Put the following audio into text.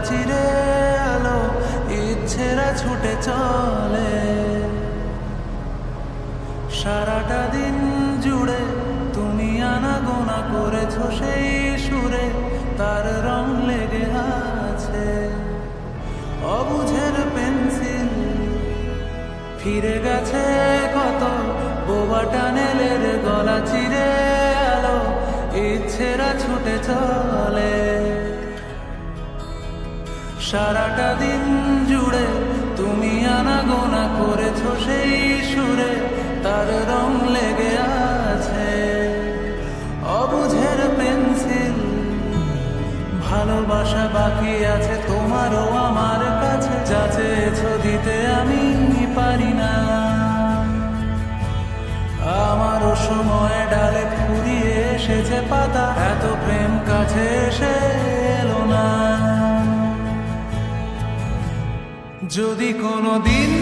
চিরে আলো ইচ্ছেরা ছুটে চলে। সারাটা দিন জুড়ে তুমি আনাগোনা করেছো সেই সুরে, তার রং লেগে আছে অবুঝের পেন্সিল। ফিরে গেছে কত বোবা টানেলের গলা চিরে আলো ইচ্ছেরা ছুটে চলে। সারাটা দিন জুড়ে তুমি আনাগোনা করেছো সেই সুরে, তার রং লেগে আছে অবুঝের পেন্সিল। ভালোবাসা বাকি আছে তোমারও আমার কাছে, যা চেয়েছো দিতে আমি পারি না। আমারও সময় ডালে ফুরিয়ে এসেছে পাতা, এত প্রেম কাছে এসে এলো না। যদি কোনো দিন